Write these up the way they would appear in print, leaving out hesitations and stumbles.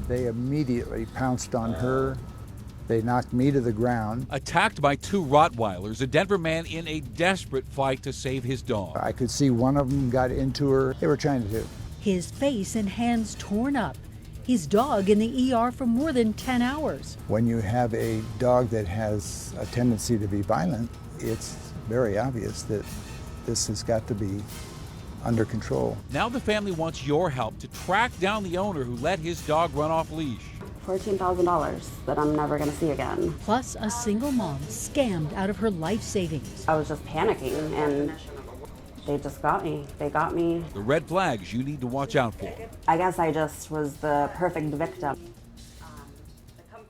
They immediately pounced on her. They knocked me to the ground. Attacked by two Rottweilers, a Denver man in a desperate fight to save his dog. I could see one of them got into her. They were trying to do. His face and hands torn up. His dog in the ER for more than 10 hours. When you have a dog that has a tendency to be violent, it's very obvious that this has got to be under control. Now the family wants your help to track down the owner who let his dog run off leash. $14,000 that I'm never going to see again. Plus a single mom scammed out of her life savings. I was just panicking and they just got me. They got me. The red flags you need to watch out for. I guess I just was the perfect victim.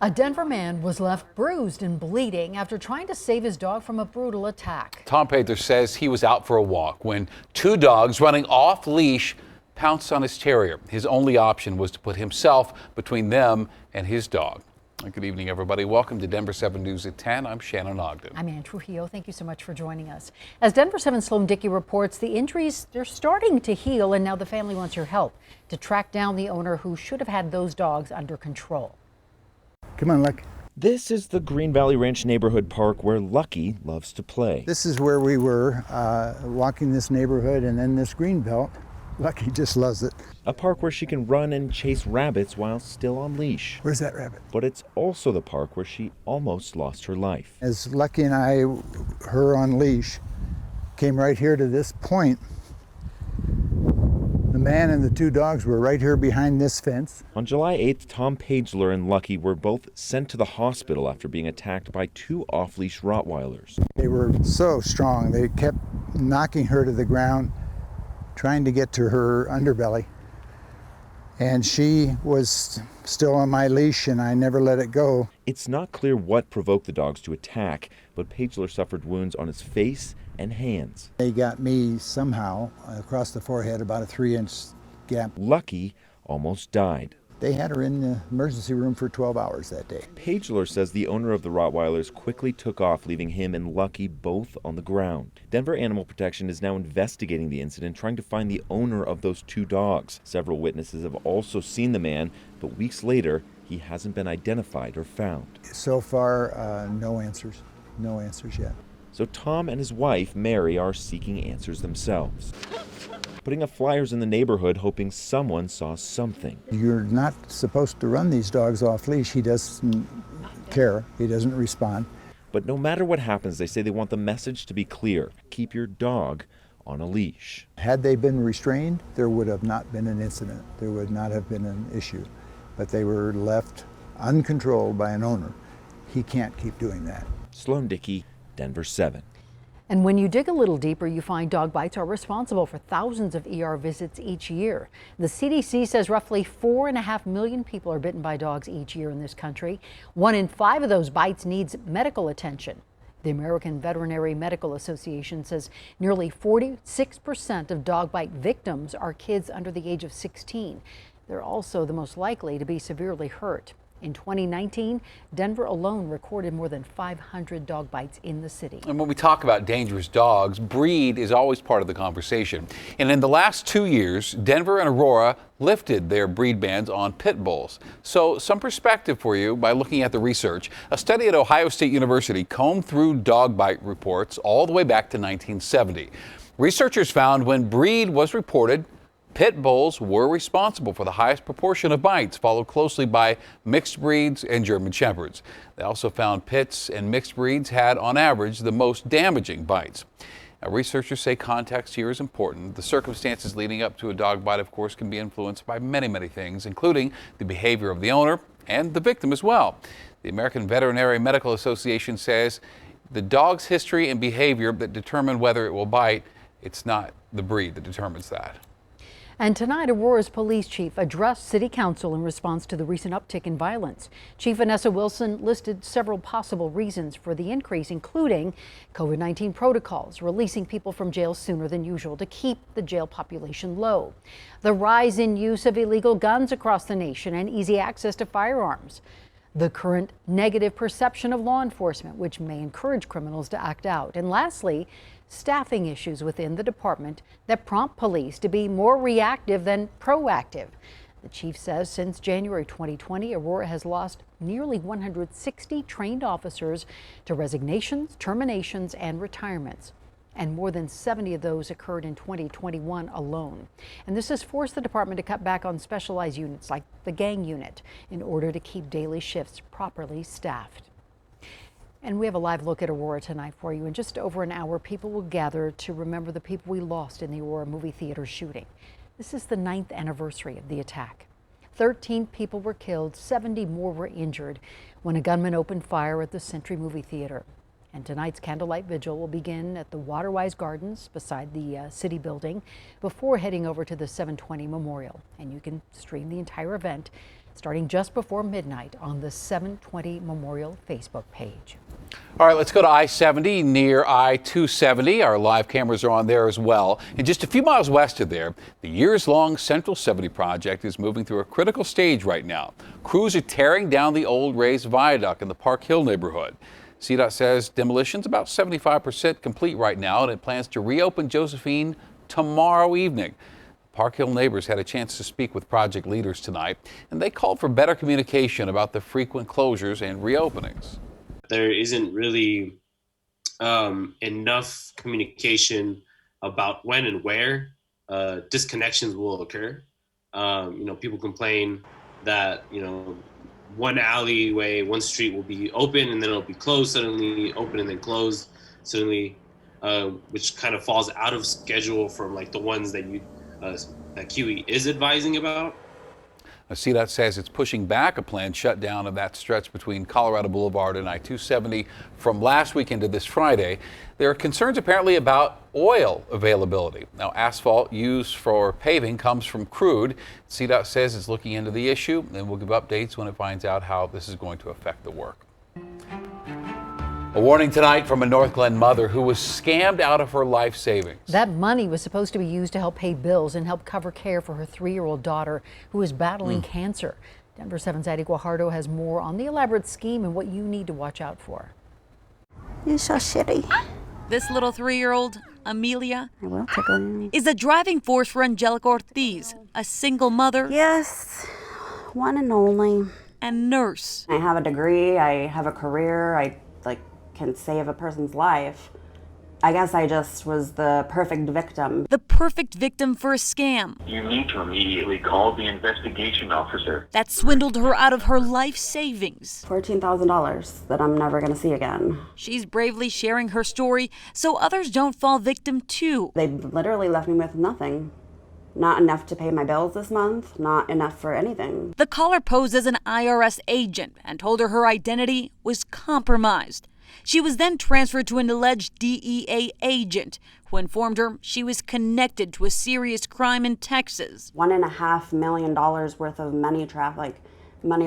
A Denver man was left bruised and bleeding after trying to save his dog from a brutal attack. Tom Pather says he was out for a walk when two dogs running off leash pounced on his terrier. His only option was to put himself between them and his dog. Good evening, everybody. Welcome to Denver7 News at 10. I'm Shannon Ogden. I'm Ann Trujillo. Thank you so much for joining us. As Denver7 Sloan Dickey reports, the injuries, they're starting to heal, and now the family wants your help to track down the owner who should have had those dogs under control. Come on, Lucky. This is the Green Valley Ranch neighborhood park where Lucky loves to play. This is where we were walking this neighborhood and then this green belt. Lucky just loves it. A park where she can run and chase rabbits while still on leash. Where's that rabbit? But it's also the park where she almost lost her life. As Lucky and I, her on leash, came right here to this point, the man and the two dogs were right here behind this fence. On July 8th, Tom Pagler and Lucky were both sent to the hospital after being attacked by two off-leash Rottweilers. They were so strong. They kept knocking her to the ground, trying to get to her underbelly. And she was still on my leash and I never let it go. It's not clear what provoked the dogs to attack, but Pagler suffered wounds on his face and hands. They got me somehow across the forehead, about a 3-inch gap. Lucky almost died. They had her in the emergency room for 12 hours that day. Pagler says the owner of the Rottweilers quickly took off, leaving him and Lucky both on the ground. Denver Animal Protection is now investigating the incident, trying to find the owner of those two dogs. Several witnesses have also seen the man, but weeks later, he hasn't been identified or found. So far, no answers. No answers yet. So Tom and his wife, Mary, are seeking answers themselves, putting up flyers in the neighborhood hoping someone saw something. You're not supposed to run these dogs off leash. He doesn't care. He doesn't respond. But no matter what happens, they say they want the message to be clear. Keep your dog on a leash. Had they been restrained, there would have not been an incident. There would not have been an issue. But they were left uncontrolled by an owner. He can't keep doing that. Sloan Dickey, Denver7. And when you dig a little deeper, you find dog bites are responsible for thousands of ER visits each year. The CDC says roughly 4.5 million people are bitten by dogs each year in this country. 1 in 5 of those bites needs medical attention. The American Veterinary Medical Association says nearly 46% of dog bite victims are kids under the age of 16. They're also the most likely to be severely hurt. In 2019, Denver alone recorded more than 500 dog bites in the city. And when we talk about dangerous dogs, breed is always part of the conversation. And in the last 2 years, Denver and Aurora lifted their breed bans on pit bulls. So some perspective for you by looking at the research. A study at Ohio State University combed through dog bite reports all the way back to 1970. Researchers found when breed was reported, pit bulls were responsible for the highest proportion of bites, followed closely by mixed breeds and German Shepherds. They also found pits and mixed breeds had, on average, the most damaging bites. Now, researchers say context here is important. The circumstances leading up to a dog bite, of course, can be influenced by many, many things, including the behavior of the owner and the victim as well. The American Veterinary Medical Association says the dog's history and behavior that determine whether it will bite, it's not the breed that determines that. And tonight, Aurora's police chief addressed City Council in response to the recent uptick in violence. Chief Vanessa Wilson listed several possible reasons for the increase, including COVID-19 protocols, releasing people from jail sooner than usual to keep the jail population low, the rise in use of illegal guns across the nation, and easy access to firearms, the current negative perception of law enforcement, which may encourage criminals to act out, and lastly, staffing issues within the department that prompt police to be more reactive than proactive. The chief says since January 2020, Aurora has lost nearly 160 trained officers to resignations, terminations, and retirements. And more than 70 of those occurred in 2021 alone. And this has forced the department to cut back on specialized units like the gang unit in order to keep daily shifts properly staffed. And we have a live look at Aurora tonight for you. In just over an hour, people will gather to remember the people we lost in the Aurora movie theater shooting. This is the 9th anniversary of the attack. 13 people were killed, 70 more were injured when a gunman opened fire at the Century Movie Theater. And tonight's candlelight vigil will begin at the Waterwise Gardens beside the city building before heading over to the 720 Memorial. And you can stream the entire event starting just before midnight on the 720 Memorial Facebook page. All right, let's go to I-70 near I-270. Our live cameras are on there as well. And just a few miles west of there, the years-long Central 70 project is moving through a critical stage right now. Crews are tearing down the old raised viaduct in the Park Hill neighborhood. CDOT says demolition's about 75% complete right now, and it plans to reopen Josephine tomorrow evening. Park Hill neighbors had a chance to speak with project leaders tonight, and they called for better communication about the frequent closures and reopenings. There isn't really enough communication about when and where disconnections will occur. People complain that, one alleyway, one street will be open and then it'll be closed, suddenly open and then closed, suddenly, which kind of falls out of schedule from like the ones that that QE is advising about. CDOT says it's pushing back a planned shutdown of that stretch between Colorado Boulevard and I-270 from last weekend to this Friday. There are concerns apparently about oil availability. Now, asphalt used for paving comes from crude. CDOT says it's looking into the issue, and we'll give updates when it finds out how this is going to affect the work. A warning tonight from a North Glen mother who was scammed out of her life savings. That money was supposed to be used to help pay bills and help cover care for her 3-year-old daughter who is battling cancer. Denver7's Adi Guajardo has more on the elaborate scheme and what you need to watch out for. You're so shitty. This little 3-year-old, Amelia, I will tickle you. is a driving force for Angelica Ortiz, a single mother. Yes, one and only. And nurse. I have a degree, I have a career, I can save a person's life. I guess I just was the perfect victim. The perfect victim for a scam. You need to immediately call the investigation officer. That swindled her out of her life savings. $14,000 that I'm never gonna see again. She's bravely sharing her story so others don't fall victim too. They literally left me with nothing. Not enough to pay my bills this month, not enough for anything. The caller posed as an IRS agent and told her identity was compromised. She was then transferred to an alleged DEA agent who informed her she was connected to a serious crime in Texas. $1.5 million worth of money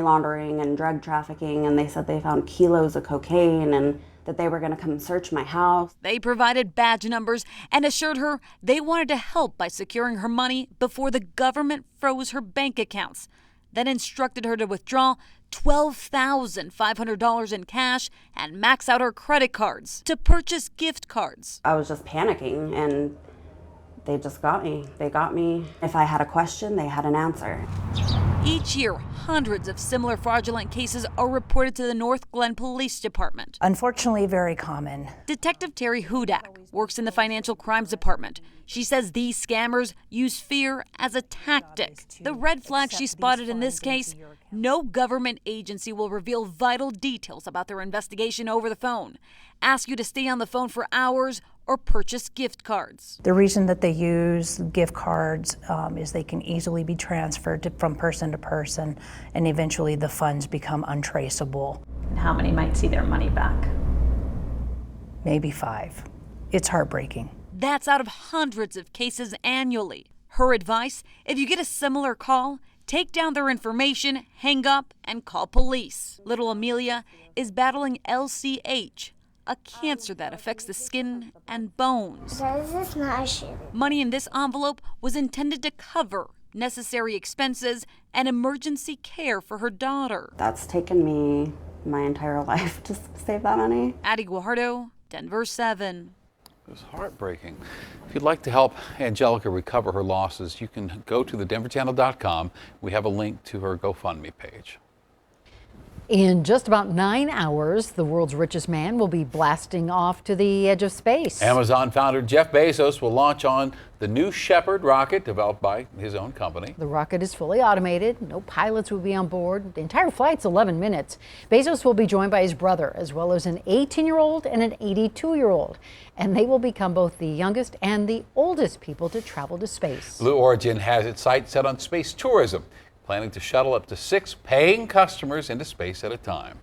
laundering and drug trafficking, and they said they found kilos of cocaine and that they were going to come search my house. They provided badge numbers and assured her they wanted to help by securing her money before the government froze her bank accounts, then instructed her to withdraw $12,500 in cash and max out her credit cards to purchase gift cards. I was just panicking, and they just got me. They got me. If I had a question, they had an answer. Each year, hundreds of similar fraudulent cases are reported to the North Glen Police Department. Unfortunately, very common. Detective Terry Hudak works in the Financial Crimes Department. She says these scammers use fear as a tactic. The red flag she spotted in this case: no government agency will reveal vital details about their investigation over the phone, ask you to stay on the phone for hours, or purchase gift cards. The reason that they use gift cards is they can easily be transferred from person to person, and eventually the funds become untraceable. And how many might see their money back? Maybe 5. It's heartbreaking. That's out of hundreds of cases annually. Her advice: if you get a similar call, take down their information, hang up, and call police. Little Amelia is battling LCH, a cancer that affects the skin and bones. Money in this envelope was intended to cover necessary expenses and emergency care for her daughter. That's taken me my entire life to save that money. Adi Guajardo, Denver7. It was heartbreaking. If you'd like to help Angelica recover her losses, you can go to thedenverchannel.com. We have a link to her GoFundMe page. In just about 9 hours, the world's richest man will be blasting off to the edge of space. Amazon founder Jeff Bezos will launch on the New Shepard rocket developed by his own company. The rocket is fully automated. No pilots will be on board. The entire flight's 11 minutes. Bezos will be joined by his brother, as well as an 18-year-old and an 82-year-old. And they will become both the youngest and the oldest people to travel to space. Blue Origin has its sights set on space tourism, planning to shuttle up to 6 paying customers into space at a time.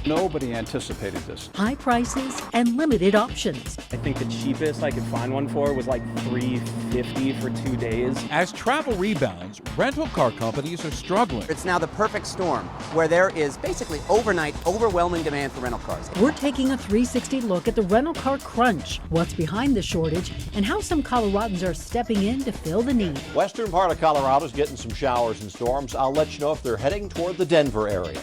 Nobody anticipated this. High prices and limited options. I think the cheapest I could find one for was like $350 for 2 days. As travel rebounds, rental car companies are struggling. It's now the perfect storm where there is basically overnight overwhelming demand for rental cars. We're taking a 360 look at the rental car crunch, what's behind the shortage, and how some Coloradans are stepping in to fill the need. Western part of Colorado is getting some showers and storms. I'll let you know if they're heading toward the Denver area.